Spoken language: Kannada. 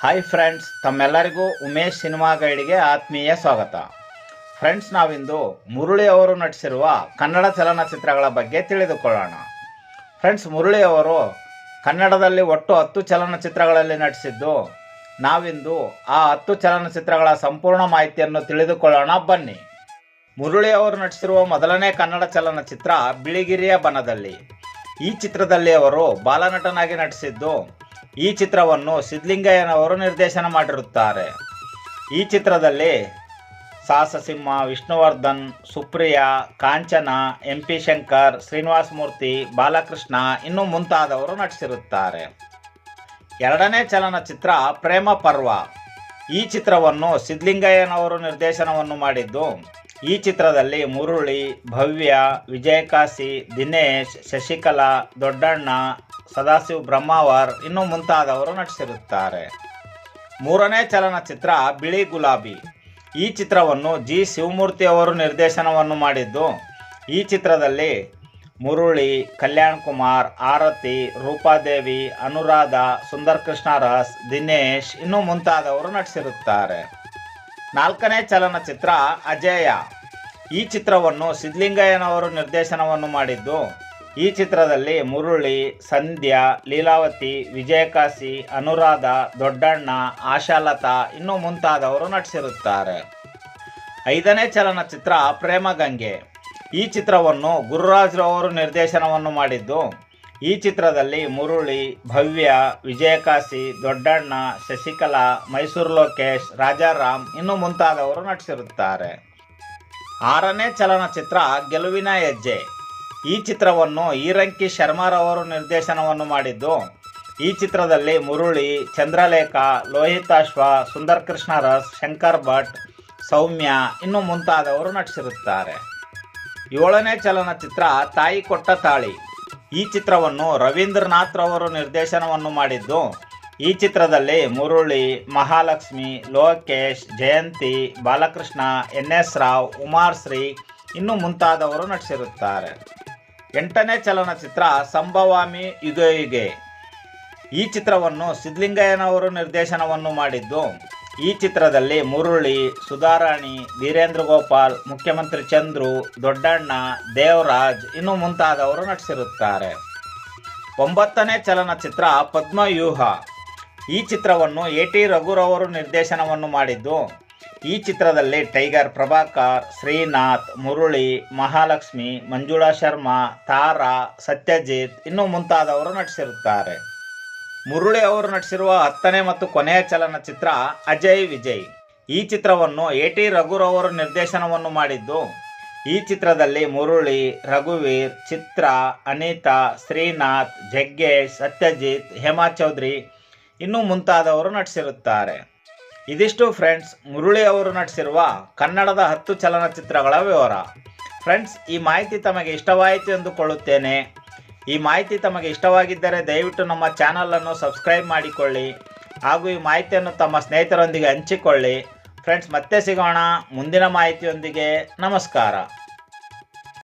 ಹಾಯ್ ಫ್ರೆಂಡ್ಸ್, ತಮ್ಮೆಲ್ಲರಿಗೂ ಉಮೇಶ್ ಸಿನಿಮಾ ಗೈಡ್ಗೆ ಆತ್ಮೀಯ ಸ್ವಾಗತ. ಫ್ರೆಂಡ್ಸ್, ನಾವಿಂದು ಮುರಳಿ ಅವರು ನಟಿಸಿರುವ ಕನ್ನಡ ಚಲನಚಿತ್ರಗಳ ಬಗ್ಗೆ ತಿಳಿದುಕೊಳ್ಳೋಣ. ಫ್ರೆಂಡ್ಸ್, ಮುರಳಿ ಅವರು ಕನ್ನಡದಲ್ಲಿ ಒಟ್ಟು 10 ಚಲನಚಿತ್ರಗಳಲ್ಲಿ ನಟಿಸಿದ್ದು. ನಾವಿಂದು ಆ 10 ಚಲನಚಿತ್ರಗಳ ಸಂಪೂರ್ಣ ಮಾಹಿತಿಯನ್ನು ತಿಳಿದುಕೊಳ್ಳೋಣ, ಬನ್ನಿ. ಮುರಳಿ ಅವರು ನಟಿಸಿರುವ ಮೊದಲನೇ ಕನ್ನಡ ಚಲನಚಿತ್ರ ಬಿಳಿಗಿರಿಯ ಬನದಲ್ಲಿ. ಈ ಚಿತ್ರದಲ್ಲಿ ಅವರು ಬಾಲನಟನಾಗಿ ನಟಿಸಿದ್ದು. ಈ ಚಿತ್ರವನ್ನು ಸಿದ್ಧಲಿಂಗಯ್ಯನವರು ನಿರ್ದೇಶನ ಮಾಡಿರುತ್ತಾರೆ. ಈ ಚಿತ್ರದಲ್ಲಿ ಸಾಹಸಸಿಂಹ, ವಿಷ್ಣುವರ್ಧನ್, ಸುಪ್ರಿಯಾ, ಕಾಂಚನ, MP ಶಂಕರ್, ಶ್ರೀನಿವಾಸ ಮೂರ್ತಿ, ಬಾಲಕೃಷ್ಣ ಇನ್ನೂ ಮುಂತಾದವರು ನಟಿಸಿರುತ್ತಾರೆ. ಎರಡನೇ ಚಲನಚಿತ್ರ ಪ್ರೇಮ ಪರ್ವ. ಈ ಚಿತ್ರವನ್ನು ಸಿದ್ಧಲಿಂಗಯ್ಯನವರು ನಿರ್ದೇಶನವನ್ನು ಮಾಡಿದ್ದು. ಈ ಚಿತ್ರದಲ್ಲಿ ಮುರಳಿ, ಭವ್ಯ, ವಿಜಯಕಾಶಿ, ದಿನೇಶ್, ಶಶಿಕಲಾ, ದೊಡ್ಡಣ್ಣ, ಸದಾಶಿವ್ ಬ್ರಹ್ಮಾವರ್ ಇನ್ನೂ ಮುಂತಾದವರು ನಟಿಸಿರುತ್ತಾರೆ. ಮೂರನೇ ಚಲನಚಿತ್ರ ಬಿಳಿ ಗುಲಾಬಿ. ಈ ಚಿತ್ರವನ್ನು G. ಶಿವಮೂರ್ತಿ ಅವರು ನಿರ್ದೇಶನವನ್ನು ಮಾಡಿದ್ದು. ಈ ಚಿತ್ರದಲ್ಲಿ ಮುರಳಿ, ಕಲ್ಯಾಣ್ ಕುಮಾರ್, ಆರತಿ, ರೂಪಾದೇವಿ, ಅನುರಾಧ, ಸುಂದರ್ ಕೃಷ್ಣರಸ್, ದಿನೇಶ್ ಇನ್ನೂ ಮುಂತಾದವರು ನಟಿಸಿರುತ್ತಾರೆ. ನಾಲ್ಕನೇ ಚಲನಚಿತ್ರ ಅಜೇಯ. ಈ ಚಿತ್ರವನ್ನು ಸಿದ್ಧಲಿಂಗಯ್ಯನವರು ನಿರ್ದೇಶನವನ್ನು ಮಾಡಿದ್ದು. ಈ ಚಿತ್ರದಲ್ಲಿ ಮುರಳಿ, ಸಂಧ್ಯಾ, ಲೀಲಾವತಿ, ವಿಜಯಕಾಶಿ, ಅನುರಾಧ, ದೊಡ್ಡಣ್ಣ, ಆಶಾಲತಾ ಇನ್ನೂ ಮುಂತಾದವರು ನಟಿಸಿರುತ್ತಾರೆ. ಐದನೇ ಚಲನಚಿತ್ರ ಪ್ರೇಮಗಂಗೆ. ಈ ಚಿತ್ರವನ್ನು ಗುರುರಾಜ್ರವರು ನಿರ್ದೇಶನವನ್ನು ಮಾಡಿದ್ದು. ಈ ಚಿತ್ರದಲ್ಲಿ ಮುರಳಿ, ಭವ್ಯ, ವಿಜಯಕಾಶಿ, ದೊಡ್ಡಣ್ಣ, ಶಶಿಕಲಾ, ಮೈಸೂರು ಲೋಕೇಶ್, ರಾಜಾರಾಮ್ ಇನ್ನೂ ಮುಂತಾದವರು ನಟಿಸಿರುತ್ತಾರೆ. ಆರನೇ ಚಲನಚಿತ್ರ ಗೆಲುವಿನ ಹೆಜ್ಜೆ. ಈ ಚಿತ್ರವನ್ನು ಈರಂಕಿ ಶರ್ಮಾರವರು ನಿರ್ದೇಶನವನ್ನು ಮಾಡಿದ್ದು. ಈ ಚಿತ್ರದಲ್ಲಿ ಮುರಳಿ, ಚಂದ್ರಲೇಖಾ, ಲೋಹಿತಾಶ್ವ, ಸುಂದರ್ ಕೃಷ್ಣರಸ್, ಶಂಕರ್ ಭಟ್, ಸೌಮ್ಯ ಇನ್ನೂ ಮುಂತಾದವರು ನಟಿಸಿರುತ್ತಾರೆ. ಏಳನೇ ಚಲನಚಿತ್ರ ತಾಯಿ ಕೊಟ್ಟ ತಾಳಿ. ಈ ಚಿತ್ರವನ್ನು ರವೀಂದ್ರನಾಥ್ ರವರು ನಿರ್ದೇಶನವನ್ನು ಮಾಡಿದ್ದು. ಈ ಚಿತ್ರದಲ್ಲಿ ಮುರಳಿ, ಮಹಾಲಕ್ಷ್ಮಿ, ಲೋಕೇಶ್, ಜಯಂತಿ, ಬಾಲಕೃಷ್ಣ, NS ರಾವ್, ಉಮಾಶ್ರೀ ಇನ್ನೂ ಮುಂತಾದವರು ನಟಿಸಿರುತ್ತಾರೆ. ಎಂಟನೇ ಚಲನಚಿತ್ರ ಸಂಭವಾಮಿ ಯುಗೆ ಯುಗೆ. ಈ ಚಿತ್ರವನ್ನು ಸಿದ್ಧಲಿಂಗಯ್ಯನವರು ನಿರ್ದೇಶನವನ್ನು ಮಾಡಿದ್ದು. ಈ ಚಿತ್ರದಲ್ಲಿ ಮುರಳಿ, ಸುಧಾರಾಣಿ, ವೀರೇಂದ್ರ ಗೋಪಾಲ್, ಮುಖ್ಯಮಂತ್ರಿ ಚಂದ್ರು, ದೊಡ್ಡಣ್ಣ, ದೇವರಾಜ್ ಇನ್ನೂ ಮುಂತಾದವರು ನಟಿಸಿರುತ್ತಾರೆ. ಒಂಬತ್ತನೇ ಚಲನಚಿತ್ರ ಪದ್ಮವ್ಯೂಹ. ಈ ಚಿತ್ರವನ್ನು AT ರಘುರವರು ನಿರ್ದೇಶನವನ್ನು ಮಾಡಿದ್ದು. ಈ ಚಿತ್ರದಲ್ಲಿ ಟೈಗರ್ ಪ್ರಭಾಕರ್, ಶ್ರೀನಾಥ್, ಮುರಳಿ, ಮಹಾಲಕ್ಷ್ಮಿ, ಮಂಜುಳಾ ಶರ್ಮಾ, ತಾರಾ, ಸತ್ಯಜಿತ್ ಇನ್ನೂ ಮುಂತಾದವರು ನಟಿಸಿರುತ್ತಾರೆ. ಮುರಳಿ ಅವರು ನಟಿಸಿರುವ 10ನೇ ಮತ್ತು ಕೊನೆಯ ಚಲನಚಿತ್ರ ಅಜಯ್ ವಿಜಯ್. ಈ ಚಿತ್ರವನ್ನು AT ರಘುರವರು ನಿರ್ದೇಶನವನ್ನು ಮಾಡಿದ್ದು. ಈ ಚಿತ್ರದಲ್ಲಿ ಮುರಳಿ, ರಘುವೀರ್, ಚಿತ್ರ, ಅನಿತಾ, ಶ್ರೀನಾಥ್, ಜಗ್ಗೇಶ್, ಸತ್ಯಜಿತ್, ಹೇಮಾ ಚೌಧರಿ ಇನ್ನೂ ಮುಂತಾದವರು ನಟಿಸಿರುತ್ತಾರೆ. ಇದಿಷ್ಟು ಫ್ರೆಂಡ್ಸ್, ಮುರಳಿ ಅವರು ನಟಿಸಿರುವ ಕನ್ನಡದ 10 ಚಲನಚಿತ್ರಗಳ ವಿವರ. ಫ್ರೆಂಡ್ಸ್, ಈ ಮಾಹಿತಿ ತಮಗೆ ಇಷ್ಟವಾಯಿತು ಎಂದುಕೊಳ್ಳುತ್ತೇನೆ. ಈ ಮಾಹಿತಿ ತಮಗೆ ಇಷ್ಟವಾಗಿದ್ದರೆ ದಯವಿಟ್ಟು ನಮ್ಮ ಚಾನಲನ್ನು ಸಬ್ಸ್ಕ್ರೈಬ್ ಮಾಡಿಕೊಳ್ಳಿ ಹಾಗೂ ಈ ಮಾಹಿತಿಯನ್ನು ತಮ್ಮ ಸ್ನೇಹಿತರೊಂದಿಗೆ ಹಂಚಿಕೊಳ್ಳಿ. ಫ್ರೆಂಡ್ಸ್, ಮತ್ತೆ ಸಿಗೋಣ ಮುಂದಿನ ಮಾಹಿತಿಯೊಂದಿಗೆ. ನಮಸ್ಕಾರ.